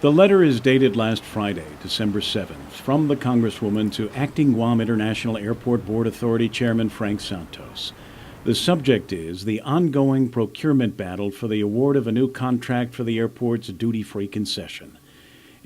The letter is dated last Friday, December 7th, from the Congresswoman to Acting Guam International Airport Board Authority Chairman Frank Santos. The subject is the ongoing procurement battle for the award of a new contract for the airport's duty-free concession.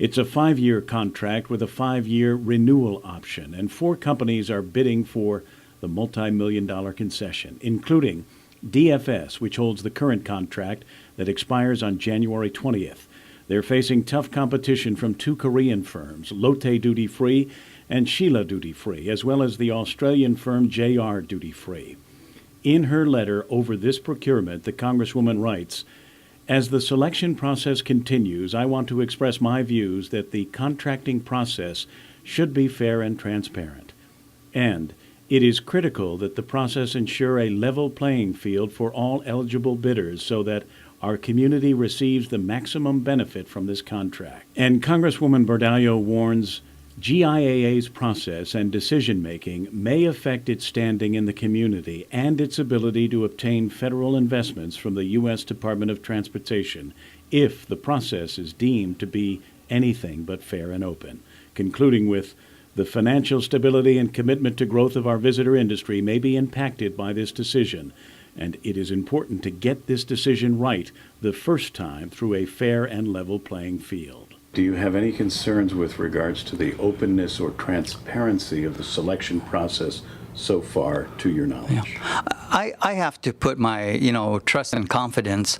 It's a 5-year contract with a 5-year renewal option, and 4 companies are bidding for the multi-million-dollar concession, including DFS, which holds the current contract that expires on January 20th. They're facing tough competition from 2 Korean firms, Lotte Duty Free and Sheila Duty Free, as well as the Australian firm JR Duty Free. In her letter over this procurement, the Congresswoman writes, "As the selection process continues, I want to express my views that the contracting process should be fair and transparent. And it is critical that the process ensure a level playing field for all eligible bidders so that our community receives the maximum benefit from this contract." And Congresswoman Bordallo warns GIAA's process and decision-making may affect its standing in the community and its ability to obtain federal investments from the U.S. Department of Transportation if the process is deemed to be anything but fair and open, concluding with, "The financial stability and commitment to growth of our visitor industry may be impacted by this decision, and it is important to get this decision right the first time through a fair and level playing field." Do you have any concerns with regards to the openness or transparency of the selection process so far, to your knowledge? Yeah. I have to put my, trust and confidence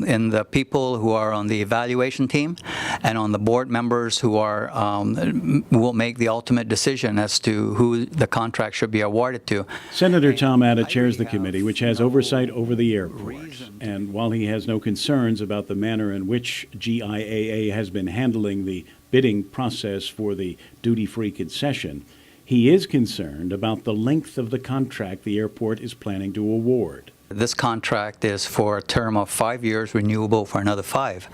in the people who are on the evaluation team and on the board members who will make the ultimate decision as to who the contract should be awarded to. Senator Tom Atta chairs the committee, which has oversight over the airport. And while he has no concerns about the manner in which GIAA has been handling the bidding process for the duty-free concession, he is concerned about the length of the contract the airport is planning to award. This contract is for a term of 5 years, renewable for another 5.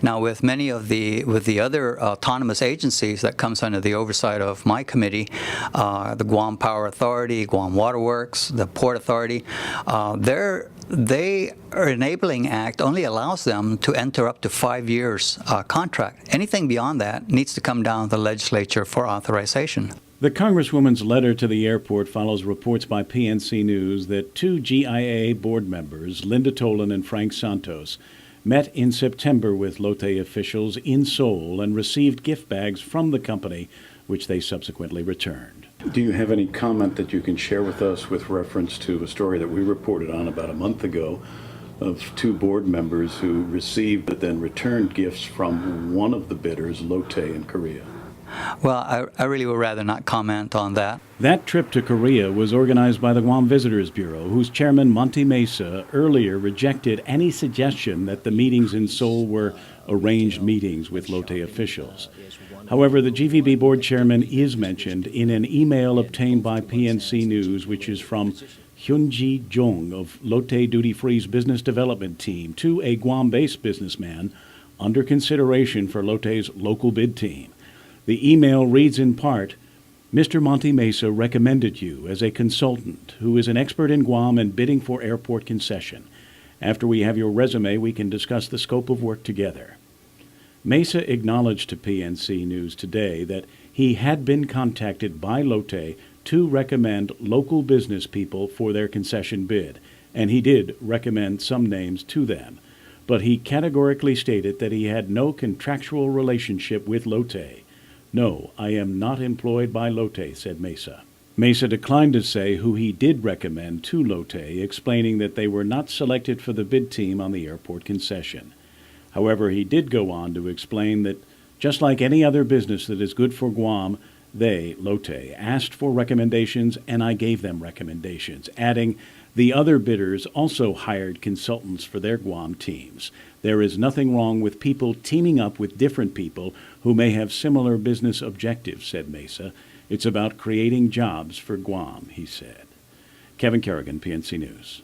Now, with many of the other autonomous agencies that comes under the oversight of my committee, the Guam Power Authority, Guam Water Works, the Port Authority, our Enabling Act only allows them to enter up to 5 years contract. Anything beyond that needs to come down to the legislature for authorization. The Congresswoman's letter to the airport follows reports by PNC News that 2 GIAA board members, Linda Tolan and Frank Santos, met in September with Lotte officials in Seoul and received gift bags from the company, which they subsequently returned. Do you have any comment that you can share with us with reference to a story that we reported on about a month ago of 2 board members who received but then returned gifts from one of the bidders, Lotte in Korea? Well, I really would rather not comment on that. That trip to Korea was organized by the Guam Visitors Bureau, whose chairman, Monty Mesa, earlier rejected any suggestion that the meetings in Seoul were arranged meetings with Lotte officials. However, the GVB board chairman is mentioned in an email obtained by PNC News, which is from Hyunji Jong of Lotte Duty Free's business development team to a Guam-based businessman under consideration for Lotte's local bid team. The email reads in part, "Mr. Monty Mesa recommended you as a consultant who is an expert in Guam and bidding for airport concession. After we have your resume, we can discuss the scope of work together." Mesa acknowledged to PNC News today that he had been contacted by Lotte to recommend local business people for their concession bid, and he did recommend some names to them. But he categorically stated that he had no contractual relationship with Lotte. "No, I am not employed by Lotte," said Mesa. Mesa declined to say who he did recommend to Lotte, explaining that they were not selected for the bid team on the airport concession. However, he did go on to explain that just like any other business that is good for Guam, they, Lotte, asked for recommendations and I gave them recommendations, adding, "The other bidders also hired consultants for their Guam teams. There is nothing wrong with people teaming up with different people who may have similar business objectives," said Mesa. "It's about creating jobs for Guam," he said. Kevin Kerrigan, PNC News.